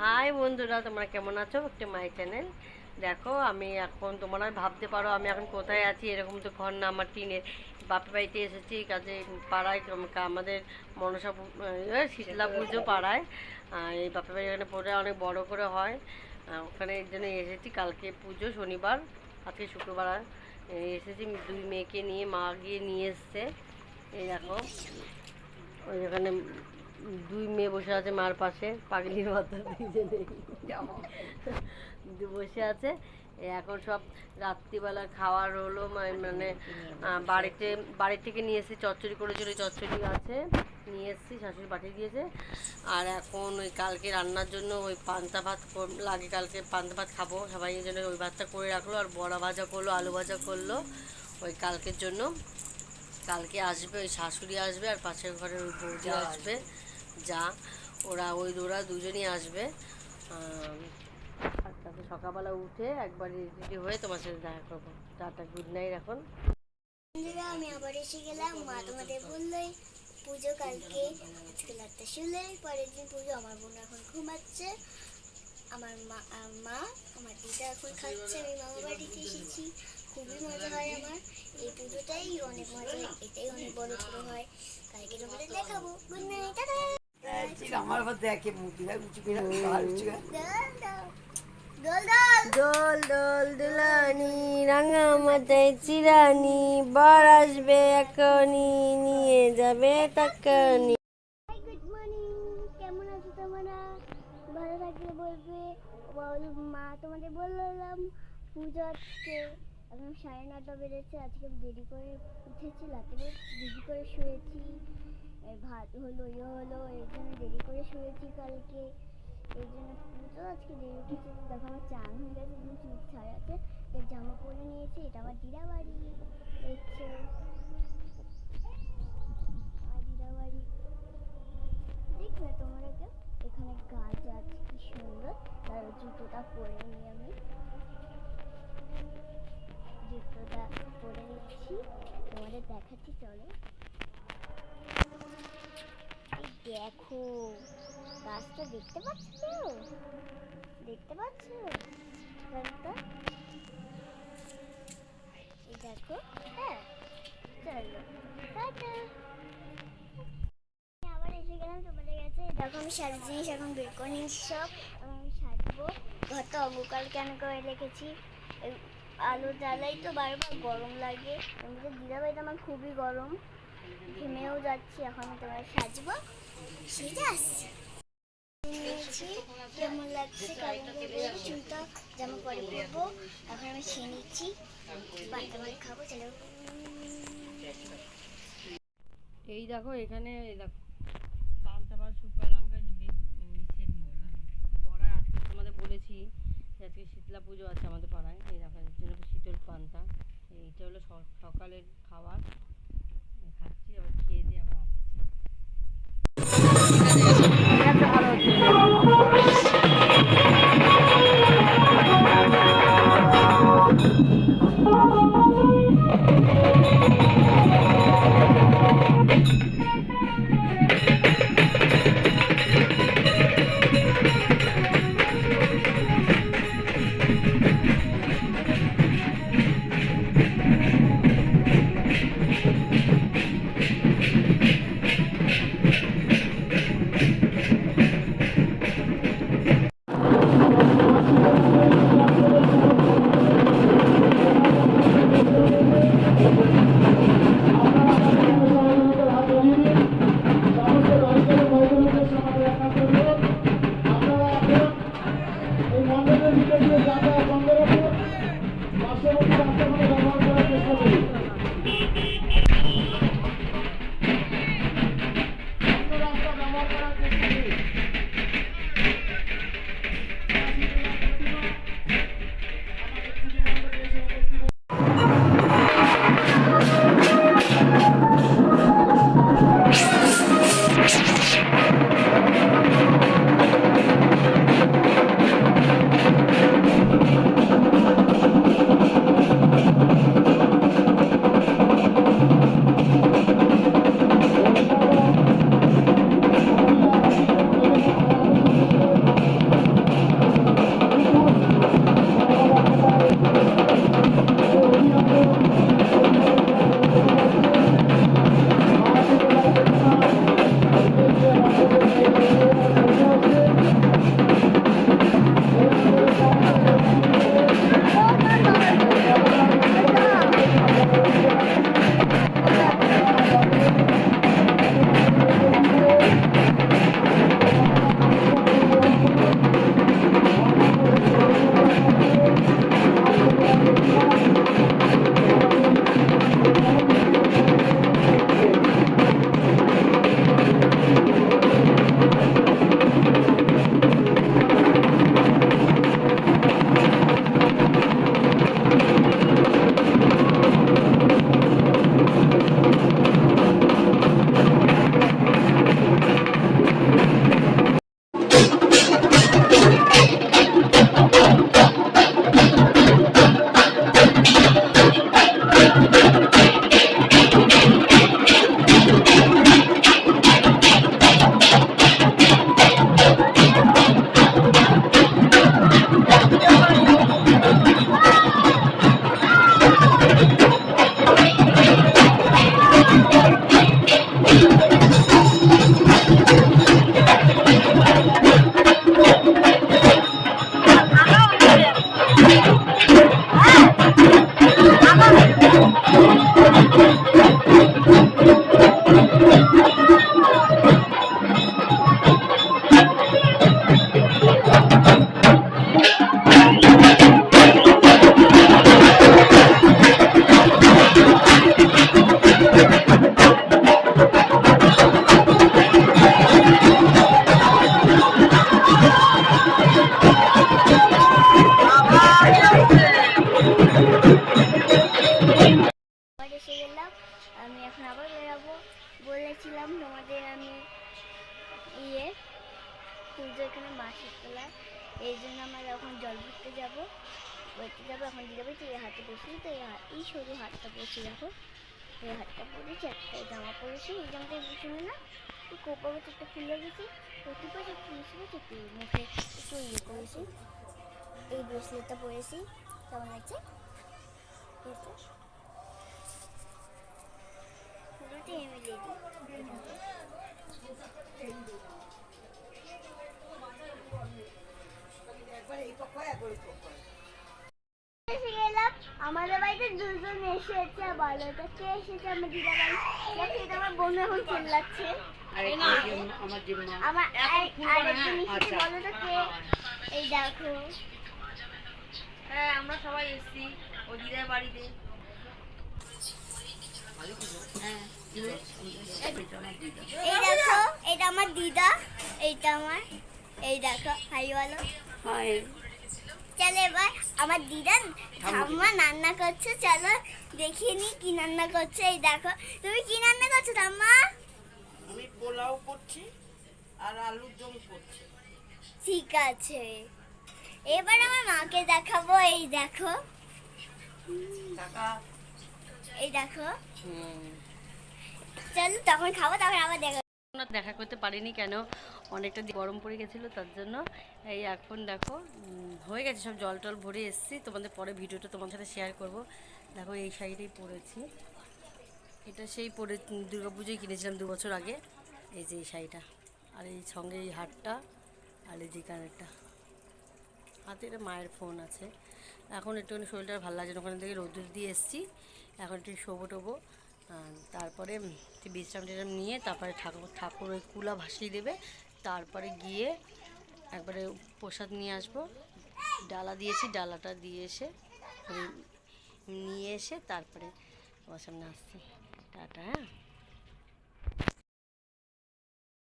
High বন্ধুরা, তোমরা কেমন আছো? একটা মাই চ্যানেল। দেখো, আমি এখন তোমরা ভাবতে পারো আমি এখন কোথায় আছি। এরকম তো ঘর না, আমার টিনের বাপের বাড়িতে এসেছি। কাজে পাড়ায় আমাদের মনসা শীতলা পুজো পাড়ায় এই বাপের বাড়ি এখানে পড়ে অনেক বড় করে হয়। ওখানে এর জন্য এসেছি। কালকে পুজো শনিবার, আজকে শুক্রবার। এসেছি দুই মেয়েকে নিয়ে, মা গিয়ে নিয়ে এসছে। এই দেখো, ওই এখানে দুই মেয়ে বসে আছে মার পাশে, পাগলির মতো বসে আছে। এখন সব রাত্রিবেলা খাওয়ার হলো, মানে বাড়ি থেকে নিয়ে এসেছি। চচ্চড়ি করেছিল, চচ্চড়ি আছে, নিয়ে এসেছি, শাশুড়ি পাঠিয়ে দিয়েছে। আর এখন ওই কালকে রান্নার জন্য ওই পান্তা ভাত লাগে, কালকে পান্তা ভাত খাবো সবাই, এই জন্য ওই ভাতটা করে রাখলো। আর বড়া ভাজা করলো, আলু ভাজা করলো ওই কালকের জন্য। কালকে আসবে ওই শাশুড়ি আসবে, আর পাশের ঘরের ওই বৌদি আসবে, যা ওরা দুজনই আসবে। আর তারপরে সকালবেলা উঠে একবার রেডি হয়ে তোমার সাথে দেখা করবো। Tata, good night. এখন আমি আবার এসে গেলাম। মা তোমাদের বললোই পুজো কালকে, আজকে রাতটা শুলে পরের দিন পুজো। আমার বোন এখন ঘুমাচ্ছে, আমার মা আমার দিদা এখন খাচ্ছে। আমি মামা বাড়িতে এসেছি, খুবই মজা হয় আমার এই পুজোটাই, অনেক মজা হয়, এটাই অনেক বড় পুজো হয়। কালকে তোমাদের দেখাবো। Good night, tata. আমার আবার দেখে মুখি উঁচু করে দোল দোল দুলানি, রাঙা মাথায় চিরানি, বর আসবে এখনই, নিয়ে যাবে তাকানি। গুড মর্নিং, কেমন আছো তোমরা? ভালো থাকলে বলবে। মা তোমাদের বললাম পুজো আজকে এখন 9:30 বেড়েছে। আজকে দেরি করে উঠেছি, রাত্রে দেরি করে শুয়েছি, ভাত হলো হলো, এর জন্য দেরি করে শুয়েছি কালকে, এই জন্য পুজো আজকে দেরি উঠেছে। দেখো আমার চান হয়ে গেছে, মুখ ছাড়া আছে, এর জামা পরে নিয়েছি। এটা আমার দিদা বাড়ি, দেখছো আমার দিদা বাড়ি, দেখবে তোমরা কেউ? এখানে গাছ আছে কি সুন্দর। তার জুতোটা পরে নিই, আমি জুতোটা পরে নিচ্ছি, তোমাদের দেখাচ্ছি, চলো। এই দেখো গাছটা, দেখতে পাচ্ছ কেউ? দেখতে পাচ্ছ গাছটা? এই দেখো, হ্যাঁ চলো টাটা। আবার এসে গেলাম তোমাদের কাছে। দেখো আমি সারা জিনিস এখন বের করে নিয়েছি সব, আমি সাজবো। ঘরটা অন্ধকার কেন করে রেখেছি, আলো জ্বালাই তো বারবার, গরম লাগে। এমনিতে দিদাবাড়িতে আমার খুবই গরম, ঘেমেও যাচ্ছি। এখন তোমার সাজবো, সেজে আসছি। নিয়েছি, কেমন লাগছে চুলটা যেমন পরে পরবো। এখন আমি খেয়ে নিচ্ছি, পান্তা ভাত খাবো, চলো। এই দেখো, এখানে দেখো পান্তা ভাত, শুকনো লঙ্কা, বড়া। আজকে তোমাদের বলেছি যে আজকে শীতলা পুজো আছে আমাদের পাড়ায়। এই দেখো, এর জন্য শীতল পান্তা। এইটা হলো সকালের খাবার, খাচ্ছি। আবার খেয়ে দিয়ে আবার আসছি। ভালো হচ্ছে। পুজো এখানে মাছের তলায়, এই জন্য আমরা এখন জল ভরতে যাবো এখন দিয়ে যাবো। তো এই হাতে বসি, তো এই সরু হাতটা বসি, দেখো এই হাতটা পরেছি, একটা জামা পরেছি, এই জামাটা শুনে না একটু কোপা একটা খুলে গেছি, প্রতি পাশে একটু মিশে গেছে, একটু মুখে একটু ইয়ে করেছি, এই ব্রেসলেটটা পরেছি। কেমন লাগছে? পুরোটা এমনি রেডি। একবার এই পক্ষ একবার ওই পক্ষ এসে গেলাম, আমাদের বাড়িতে দুজন এসেছে। বলো তো কে এসেছে? আমার দিদা বাড়ি। দেখো এটা আমার বোন এখন চিল্লাচ্ছে। আমার জিম্মা আমার আরেকজন এসেছে, বলো তো কে? এই দেখো, হ্যাঁ আমরা সবাই এসেছি ও দিদার বাড়িতে। এই দেখো এটা আমার দিদা, এইটা আমার, এই দেখো হাই বলো। চলো এবার আমার দিদা ঠাম্মা রান্না করছে, চলো দেখিয়ে নি কি রান্না করছে। এই দেখো, তুমি কি রান্না করছো ঠাম্মা? আমি পোলাও করছি আর আলুর দম করছি। ঠিক আছে, এবার আমার মাকে দেখাবো। এই দেখো, টাকা এই দেখো, চলো তখন খাবো, তখন আবার দেখো। দেখা করতে পারিনি কেন, অনেকটা গরম পড়ে গেছিলো তার জন্য। এই এখন দেখো হয়ে গেছে সব, জল টল ভরে এসেছি, তোমাদের পরে ভিডিওটা তোমার সাথে শেয়ার করব। দেখো এই শাড়িটাই পরেছি, এটা সেই পরে দুর্গাপুজোয় কিনেছিলাম 2 বছর আগে। এই যে এই শাড়িটা, আর এই সঙ্গে এই হারটা, আর এই যে কানেরটা, হাতে এটা মায়ের ফোন আছে। এখন একটুখানি শরীরটা ভালো লাগছে না, ওখানে থেকে রোদ্দুর দিয়ে এসেছি, এখন একটু শোবো টোবো, তারপরে একটু বিশ্রাম টিরাম নিয়ে তারপরে ঠাকুর ওই কুলা ভাসিয়ে দেবে, তারপরে গিয়ে একবারে প্রসাদ নিয়ে আসবো। ডালা দিয়েছি, ডালাটা দিয়ে এসে নিয়ে এসে তারপরে তোমার সামনে আসছি। টাটা। হ্যাঁ।